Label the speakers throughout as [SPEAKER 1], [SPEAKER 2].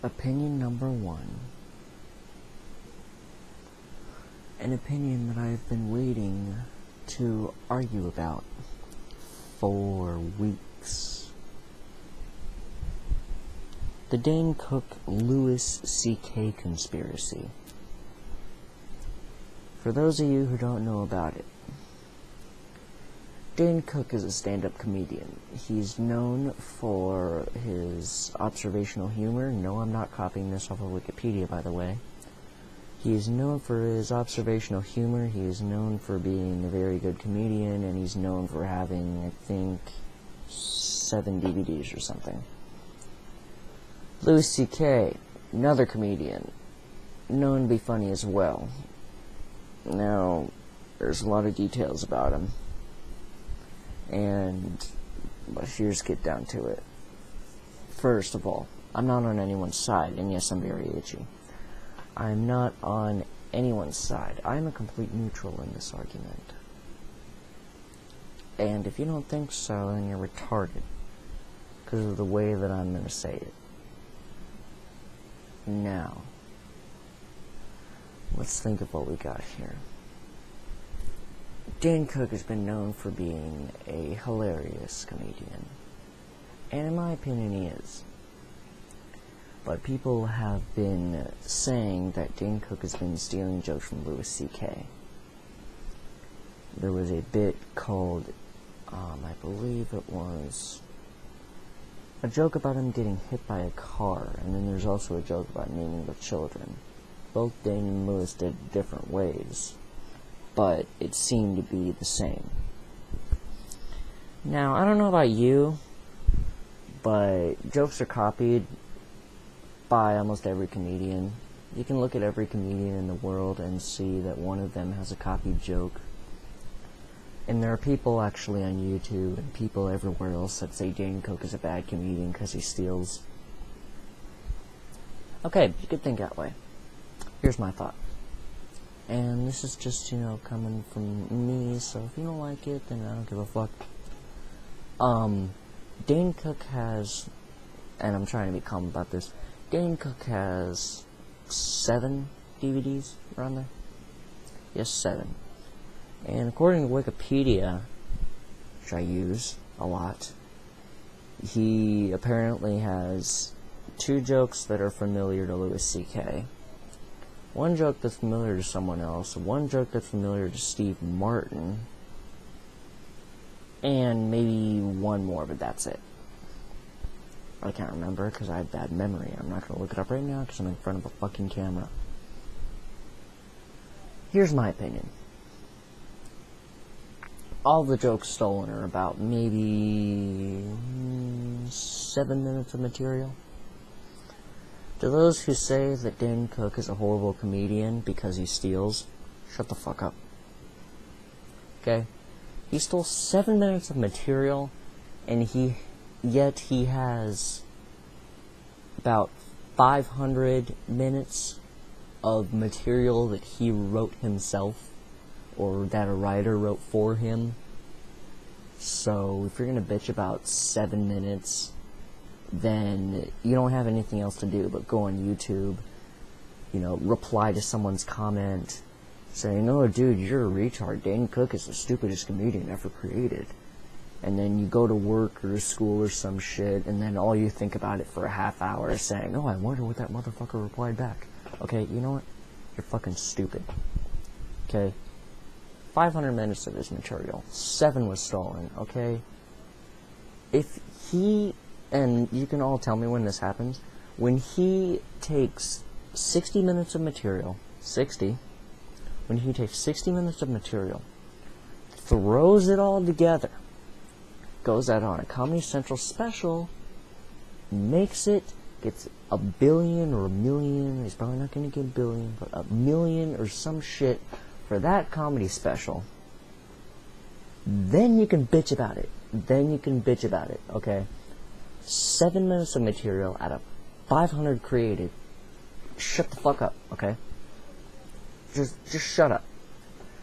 [SPEAKER 1] Opinion number 1. An opinion that I've been waiting to argue about for weeks. The Dane Cook Louis C.K. conspiracy. For those of you who don't know about it, Dane Cook is a stand-up comedian. He's known for his observational humor. No, I'm not copying this off of Wikipedia, by the way. He is known for his observational humor. He is known for being a very good comedian, and he's known for having, I think, 7 DVDs or something. Louis C.K., another comedian, known to be funny as well. Now, there's a lot of details about him. And let's just get down to it. First of all, I'm not on anyone's side, and yes, I'm very itchy. I'm not on anyone's side. I'm a complete neutral in this argument. And if you don't think so, then you're retarded, because of the way that I'm going to say it. Now, let's think of what we got here. Dane Cook has been known for being a hilarious comedian, and in my opinion he is. But people have been saying that Dane Cook has been stealing jokes from Louis C.K. There was a bit called, I believe it was a joke about him getting hit by a car, and then there's also a joke about naming the children. Both Dane and Louis did different ways, but it seemed to be the same. Now, I don't know about you, but jokes are copied by almost every comedian. You can look at every comedian in the world and see that one of them has a copied joke. And there are people actually on YouTube and people everywhere else that say Dane Cook is a bad comedian because he steals. Okay, you could think that way. Here's my thought. And this is just, coming from me, so if you don't like it, then I don't give a fuck. Dane Cook has, and I'm trying to be calm about this, Dane Cook has 7 DVDs around there? Yes, 7. And according to Wikipedia, which I use a lot, he apparently has 2 jokes that are familiar to Louis C.K., 1 joke that's familiar to someone else, 1 joke that's familiar to Steve Martin, and maybe 1 more, but that's it. I can't remember because I have bad memory. I'm not going to look it up right now because I'm in front of a fucking camera. Here's my opinion. All the jokes stolen are about maybe 7 minutes of material. To those who say that Dane Cook is a horrible comedian because he steals, shut the fuck up. Okay? He stole 7 minutes of material, and yet he has about 500 minutes of material that he wrote himself, or that a writer wrote for him. So, if you're gonna bitch about 7 minutes, then you don't have anything else to do but go on YouTube, reply to someone's comment, saying, "Oh, dude, you're a retard. Dane Cook is the stupidest comedian ever created." And then you go to work or to school or some shit, and then all you think about it for a half hour is saying, "Oh, I wonder what that motherfucker replied back." Okay, you know what? You're fucking stupid. Okay? 500 minutes of his material. 7 was stolen, okay? If he... And you can all tell me when this happens. When he takes 60 minutes of material, when he takes 60 minutes of material, throws it all together, goes out on a Comedy Central special, makes it, gets a billion or a million, he's probably not going to get a billion, but a million or some shit for that comedy special, then you can bitch about it. Okay? 7 minutes of material out of 500 created. Shut the fuck up, okay? Just shut up.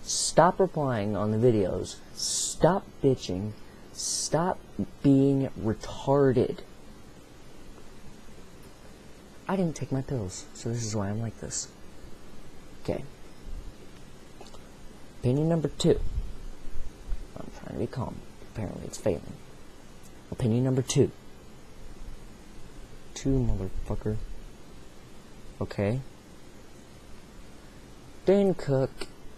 [SPEAKER 1] Stop replying on the videos. Stop bitching. Stop being retarded. I didn't take my pills, so this is why I'm like this. Okay. Opinion number 2. I'm trying to be calm. Apparently it's failing. Opinion number 2. 2, motherfucker. Okay. Dane Cook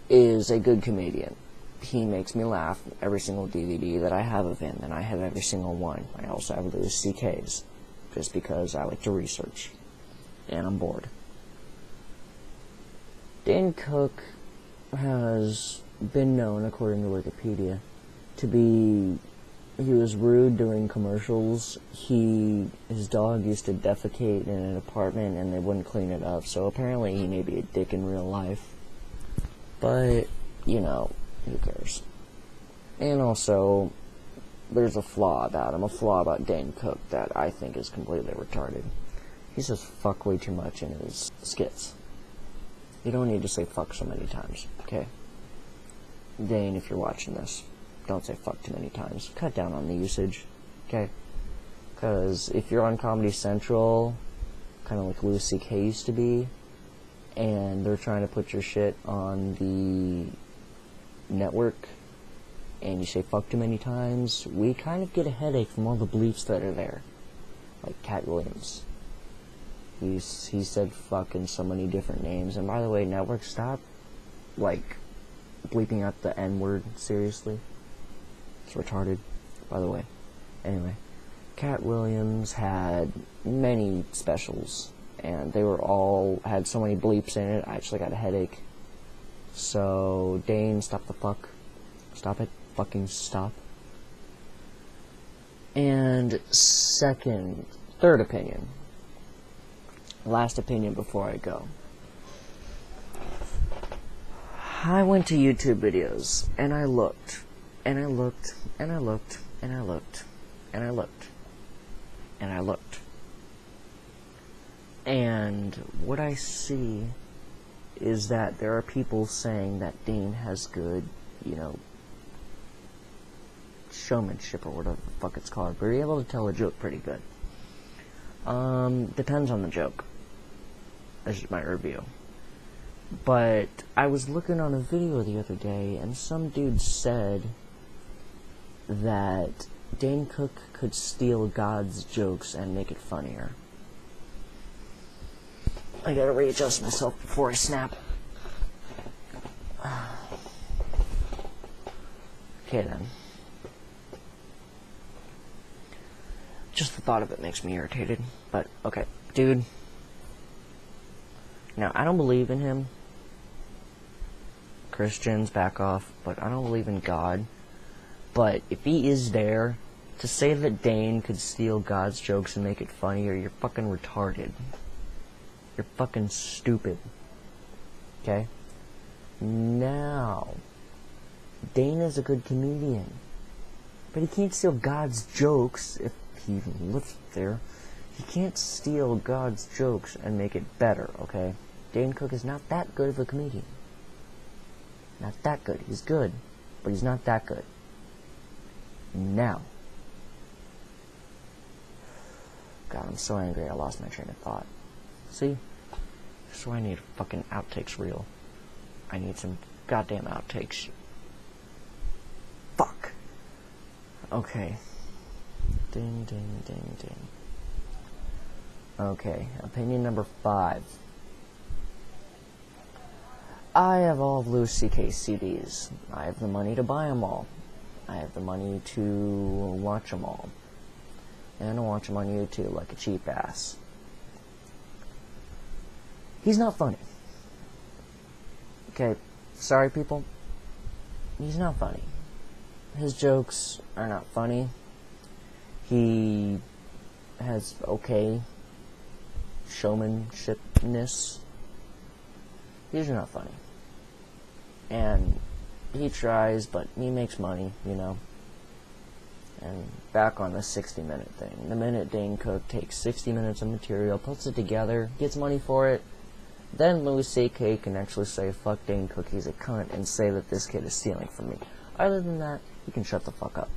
[SPEAKER 1] is a good comedian. He makes me laugh every single DVD that I have of him, and I have every single one. I also have Louis C.K.'s, just because I like to research, and I'm bored. Dane Cook has been known, according to Wikipedia, to be... He was rude during commercials. His dog used to defecate in an apartment, and they wouldn't clean it up, so apparently he may be a dick in real life. But, you know, who cares? And also, there's a flaw about him, a flaw about Dane Cook that I think is completely retarded. He says fuck way too much in his skits. You don't need to say fuck so many times, okay? Dane, if you're watching this, don't say fuck too many times. Cut down on the usage, okay? Because if you're on Comedy Central, kind of like Louis C.K. used to be, and they're trying to put your shit on the network, and you say fuck too many times, we kind of get a headache from all the bleeps that are there. Like Cat Williams. He said fuck in so many different names. And by the way, networks, stop, like, bleeping out the N-word, seriously. It's retarded, by the way. Anyway, Cat Williams had many specials, and they were all, had so many bleeps in it, I actually got a headache. So, Dane, stop the fuck. Stop it. Fucking stop. And third opinion. Last opinion before I go. I went to YouTube videos, and I looked, and I looked, and I looked, and I looked, and I looked, and I looked. And what I see is that there are people saying that Dane has good, you know, showmanship or whatever the fuck it's called. But you're able to tell a joke pretty good. Depends on the joke. This is my review. But I was looking on a video the other day, and some dude said that Dane Cook could steal God's jokes and make it funnier. I gotta readjust myself before I snap. Okay then. Just the thought of it makes me irritated, but okay. Dude. Now, I don't believe in him. Christians, back off. But I don't believe in God. But if he is there, to say that Dane could steal God's jokes and make it funnier, you're fucking retarded. You're fucking stupid. Okay? Now, Dane is a good comedian. But he can't steal God's jokes if he even lives there. He can't steal God's jokes and make it better, okay? Dane Cook is not that good of a comedian. Not that good. He's good, but he's not that good. Now. God, I'm so angry I lost my train of thought. See? That's why I need a fucking outtakes reel. I need some goddamn outtakes. Fuck. Okay. Ding, ding, ding, ding. Okay, opinion number 5. I have all of Louis C.K.'s CDs. I have the money to buy them all. I have the money to watch them all. And I watch them on YouTube like a cheap ass. He's not funny. Okay, sorry people. He's not funny. His jokes are not funny. He has okay showmanshipness. He's not funny. And he tries, but he makes money, you know. And back on the 60-minute thing. The minute Dane Cook takes 60 minutes of material, puts it together, gets money for it, then Louis C.K. can actually say, fuck Dane Cook, he's a cunt, and say that this kid is stealing from me. Other than that, he can shut the fuck up.